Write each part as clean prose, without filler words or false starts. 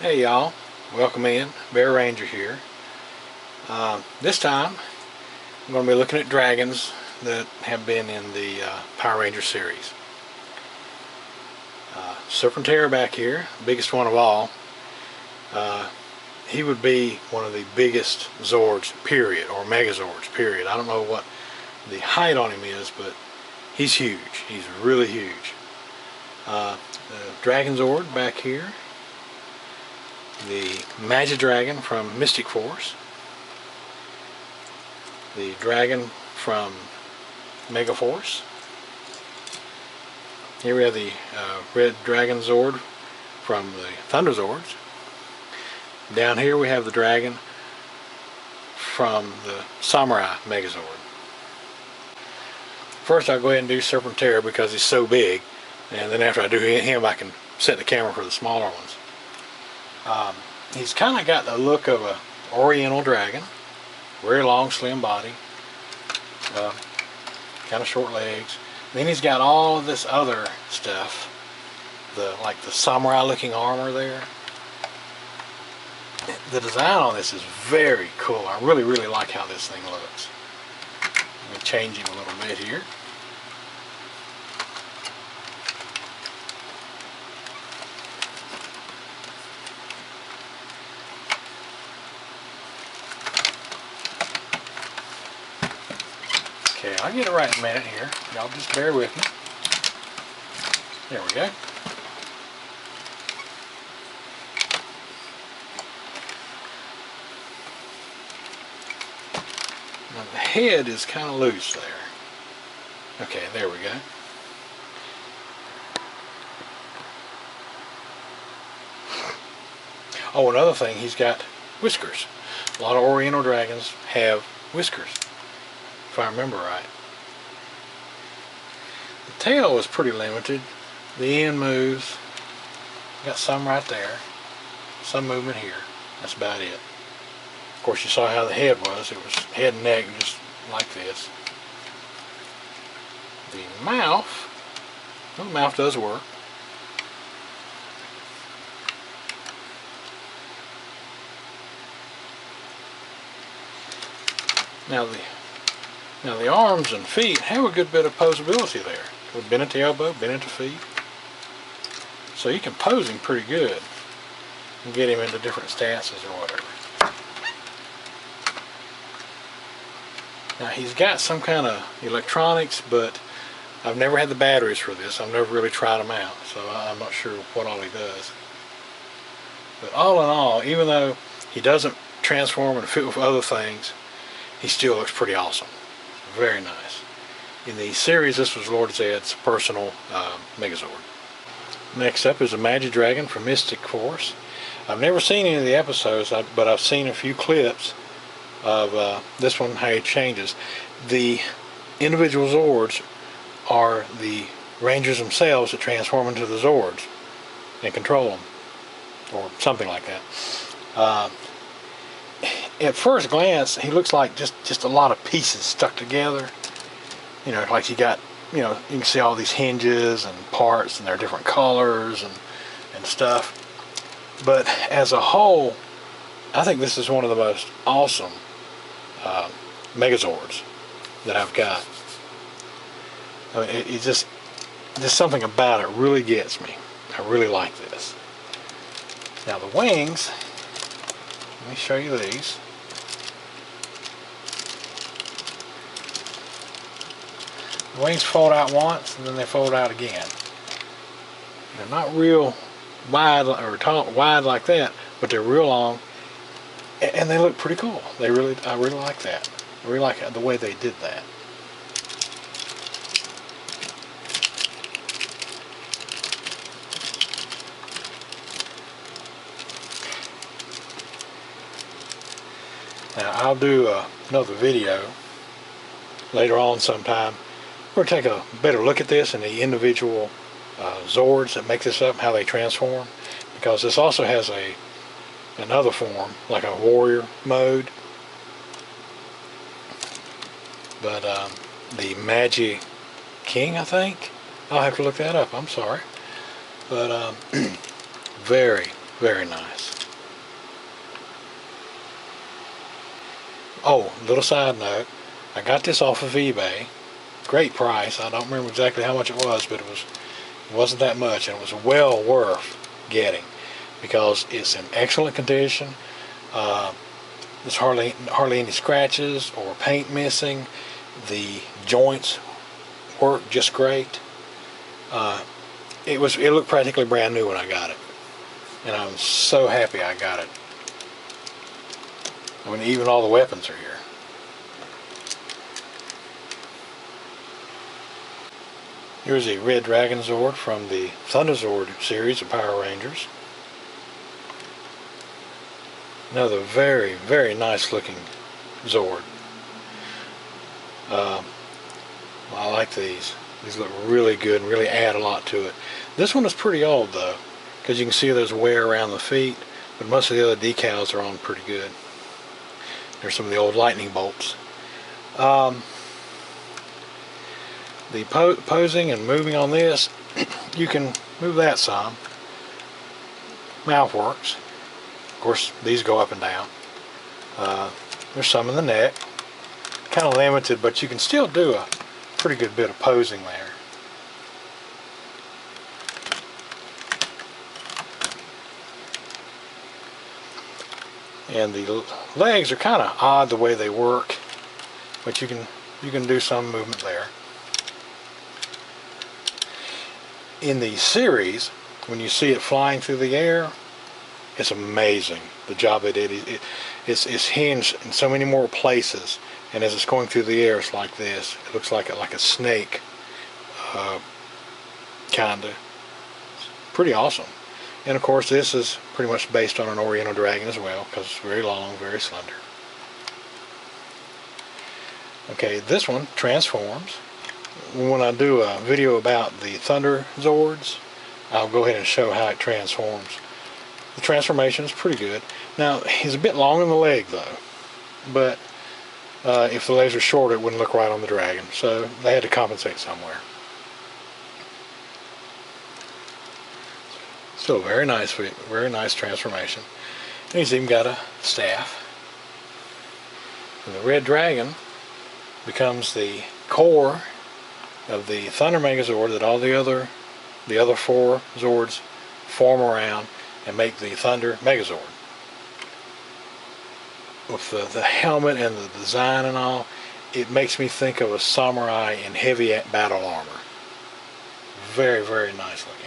Hey y'all, welcome in. Bear Ranger here. This time I'm going to be looking at dragons that have been in the Power Ranger series. Serpentera back here, biggest one of all. He would be one of the biggest Zords, period, or Megazords, period. I don't know what the height on him is, but he's huge. He's really huge. The Dragon Zord back here. The Magic Dragon from Mystic Force, the Dragon from Mega Force. Here we have the Red Dragon Zord from the Thunder Zords. Down here we have the Dragon from the Samurai Megazord. First I'll go ahead and do Serpentera because he's so big, and then after I do him I can set the camera for the smaller ones. He's kind of got the look of an oriental dragon, very long slim body, kind of short legs. Then he's got all of this other stuff, like the samurai looking armor there. The design on this is very cool. I really like how this thing looks. Let me change him a little bit here. Okay, I'll get it right in a minute here. Y'all just bear with me. There we go. Now the head is kind of loose there. Okay, there we go. Oh, another thing, he's got whiskers. A lot of Oriental dragons have whiskers, if I remember right. The tail was pretty limited. The end moves. Got some right there. Some movement here. That's about it. Of course, you saw how the head was. It was head and neck just like this. The mouth. Well, the mouth does work. Now the arms and feet have a good bit of posability there. We've been at the elbow, been at the feet. So you can pose him pretty good and get him into different stances or whatever. Now he's got some kind of electronics, but I've never had the batteries for this. I've never really tried them out, so I'm not sure what all he does. But all in all, even though he doesn't transform and fit with other things, he still looks pretty awesome. Very nice. In the series, this was Lord Zed's personal Megazord. Next up is a Magic Dragon from Mystic Force. I've never seen any of the episodes, but I've seen a few clips of this one, how it changes. The individual Zords are the Rangers themselves that transform into the Zords and control them, or something like that. At first glance, he looks like just a lot of pieces stuck together. You know, like you got, you know, you can see all these hinges and parts, and they're different colors and stuff. But as a whole, I think this is one of the most awesome Megazords that I've got. I mean, it's just something about it really gets me. I really like this. Now the wings, let me show you these. The wings fold out once and then they fold out again. They're not real wide or wide like that, but they're real long, and they look pretty cool. I really like that. I really like the way they did that. Now I'll do another video later on sometime. We're going to take a better look at this and the individual Zords that make this up, how they transform, because this also has another form, like a warrior mode. But the Magic King, I think. I'll have to look that up. I'm sorry. But very, very nice. Oh, little side note, I got this off of eBay. Great price. I don't remember exactly how much it was, but it wasn't that much, and it was well worth getting because it's in excellent condition. There's hardly any scratches or paint missing. The joints work just great. It looked practically brand new when I got it, and I'm so happy I got it. I mean, even all the weapons are here. Here's a Red Dragon Zord from the Thunder Zord series of Power Rangers. Another very, very nice looking Zord. I like these. These look really good and really add a lot to it. This one is pretty old though, because you can see there's wear around the feet, but most of the other decals are on pretty good. There's some of the old lightning bolts. The posing and moving on this, you can move that some. Mouth works. Of course, these go up and down. There's some in the neck. Kind of limited, but you can still do a pretty good bit of posing there. And the legs are kind of odd the way they work, but you can do some movement there. In the series, when you see it flying through the air, it's amazing the job they did. It's hinged in so many more places, and as it's going through the air, it's like this. It looks like a snake, kinda. It's pretty awesome. And of course, this is pretty much based on an Oriental dragon as well, because it's very long, very slender. Okay, this one transforms. When I do a video about the Thunder Zords, I'll go ahead and show how it transforms. The transformation is pretty good. Now, he's a bit long in the leg though, but if the legs were shorter, it wouldn't look right on the dragon, so they had to compensate somewhere. Still a very nice transformation. And he's even got a staff. And the Red Dragon becomes the core of the Thunder Megazord that all the other 4 Zords form around and make the Thunder Megazord. With the helmet and the design and all, it makes me think of a samurai in heavy battle armor. Very, very nice looking.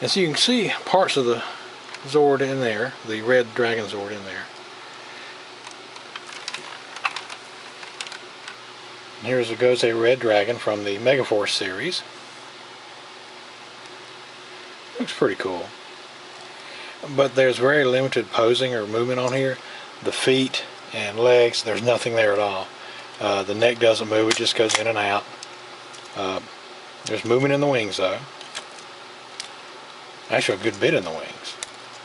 And so you can see parts of the Zord in there, the Red Dragon Zord in there. And here's the Goze Red Dragon from the Megaforce series. Looks pretty cool. But there's very limited posing or movement on here. The feet and legs, there's nothing there at all. The neck doesn't move, it just goes in and out. There's movement in the wings though. Actually a good bit in the wings,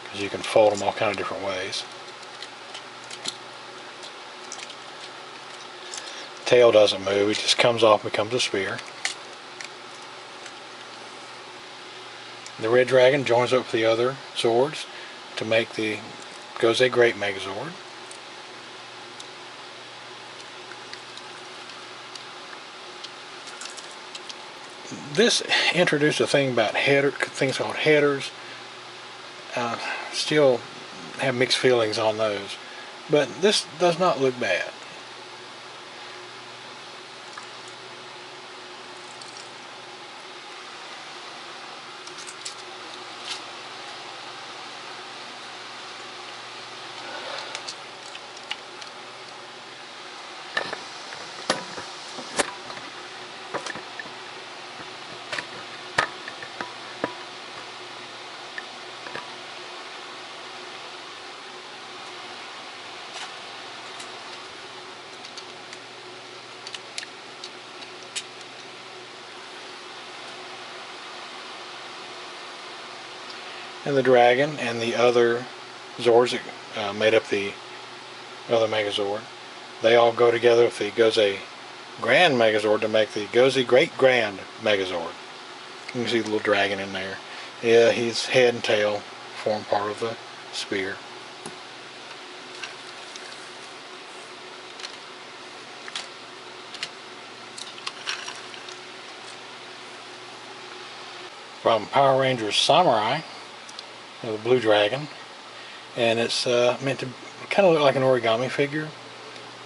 because you can fold them all kind of different ways. Tail doesn't move, it just comes off and becomes a spear. The Red Dragon joins up with the other Zords to make the Goze Great Megazord. This introduced a thing about things called headers. Still have mixed feelings on those, but this does not look bad. And the dragon and the other Zords that made up the other Megazord, they all go together with the Goze Grand Megazord to make the Goze Great Grand Megazord. You can see the little dragon in there. Yeah, his head and tail form part of the spear. From Power Rangers Samurai, the blue dragon, and it's meant to kind of look like an origami figure.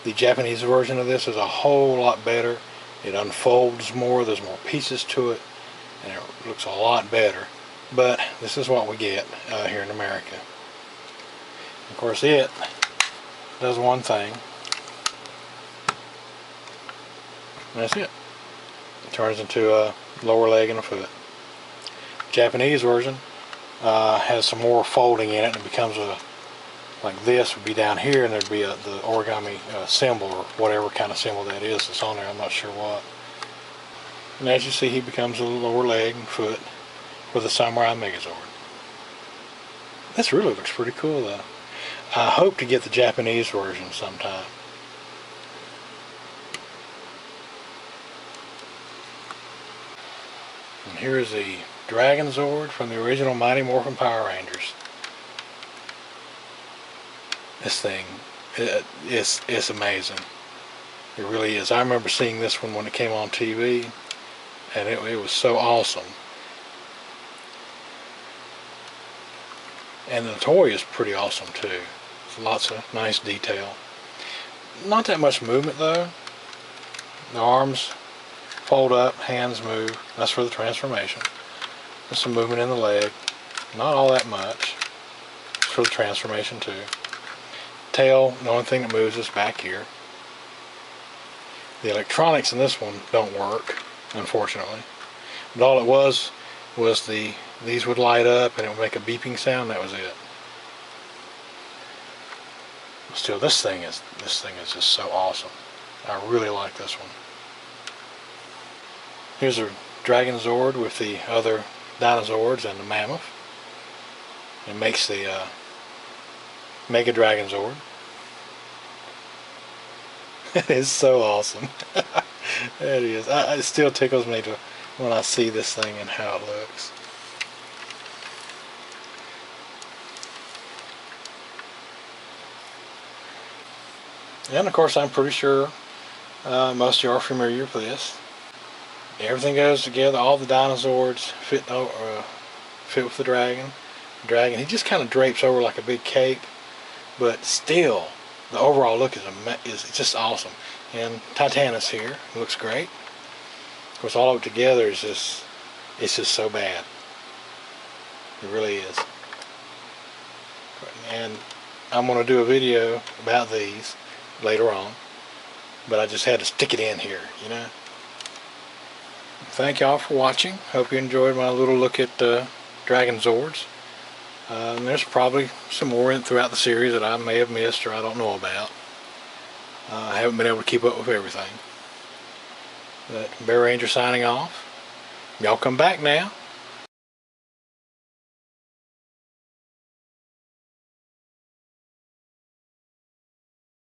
The Japanese version of this is a whole lot better. It unfolds more, there's more pieces to it, and it looks a lot better. But this is what we get here in America. Of course, it does one thing, and that's it. It turns into a lower leg and a foot. Japanese version has some more folding in it, and it becomes like this would be down here, and there'd be the origami symbol, or whatever kind of symbol that is that's on there. I'm not sure what. And as you see, he becomes a lower leg and foot with the Samurai Megazord. This really looks pretty cool, though. I hope to get the Japanese version sometime. And here's the Dragon Zord from the original Mighty Morphin Power Rangers. This thing, it's amazing. It really is. I remember seeing this one when it came on TV, and it was so awesome. And the toy is pretty awesome too. It's lots of nice detail. Not that much movement though. The arms fold up, hands move. That's for the transformation. There's some movement in the leg. Not all that much. It's for the transformation too. Tail, the only thing that moves is back here. The electronics in this one don't work, unfortunately. But all it was these would light up and it would make a beeping sound. That was it. Still, this thing is just so awesome. I really like this one. Here's a Dragon Zord with the other Dinozords and the Mammoth. It makes the Mega Dragon Zord. It is so awesome. It is. It still tickles me when I see this thing and how it looks. And of course, I'm pretty sure most of you are familiar with this. Everything goes together. All the Dinozords fit with the dragon. He just kind of drapes over like a big cape, but still, the overall look is just awesome. And Titanus here looks great. Of course, all of it together is it's just so bad. It really is. And I'm going to do a video about these later on, but I just had to stick it in here, you know. Thank y'all for watching. Hope you enjoyed my little look at Dragon Zords. There's probably some more throughout the series that I may have missed or I don't know about. I haven't been able to keep up with everything. But Bear Ranger signing off. Y'all come back now.